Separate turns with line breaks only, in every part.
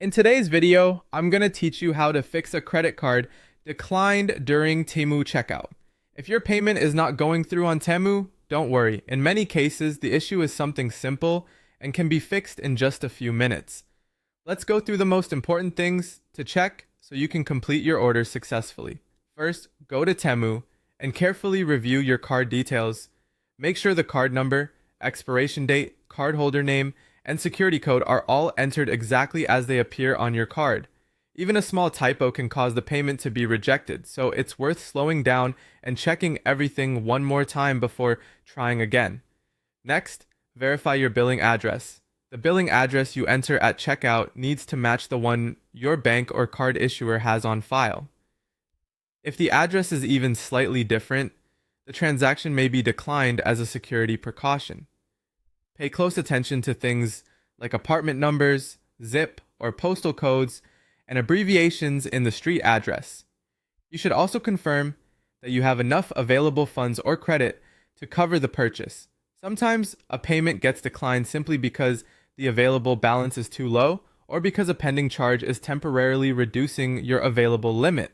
In today's video, I'm going to teach you how to fix a credit card declined during Temu checkout. If your payment is not going through on Temu, don't worry. In many cases, the issue is something simple and can be fixed in just a few minutes. Let's go through the most important things to check so you can complete your order successfully. First, go to Temu and carefully review your card details. Make sure the card number, expiration date, cardholder name, and security code are all entered exactly as they appear on your card. Even a small typo can cause the payment to be rejected, so it's worth slowing down and checking everything one more time before trying again. Next, verify your billing address. The billing address you enter at checkout needs to match the one your bank or card issuer has on file. If the address is even slightly different, the transaction may be declined as a security precaution. Pay close attention to things like apartment numbers, zip or postal codes, and abbreviations in the street address. You should also confirm that you have enough available funds or credit to cover the purchase. Sometimes a payment gets declined simply because the available balance is too low or because a pending charge is temporarily reducing your available limit.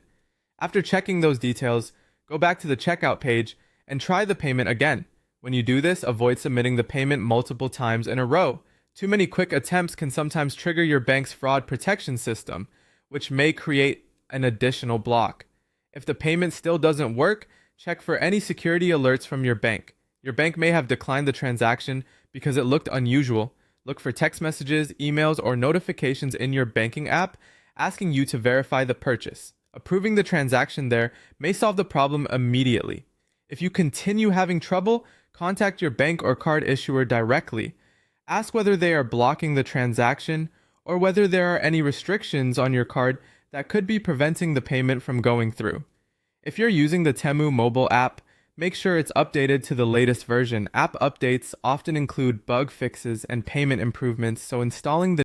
After checking those details, go back to the checkout page and try the payment again. When you do this, avoid submitting the payment multiple times in a row. Too many quick attempts can sometimes trigger your bank's fraud protection system, which may create an additional block. If the payment still doesn't work, check for any security alerts from your bank. Your bank may have declined the transaction because it looked unusual. Look for text messages, emails, or notifications in your banking app asking you to verify the purchase. Approving the transaction there may solve the problem immediately. If you continue having trouble, contact your bank or card issuer directly. Ask whether they are blocking the transaction or whether there are any restrictions on your card that could be preventing the payment from going through. If you're using the Temu mobile app, make sure it's updated to the latest version. App updates often include bug fixes and payment improvements, so installing the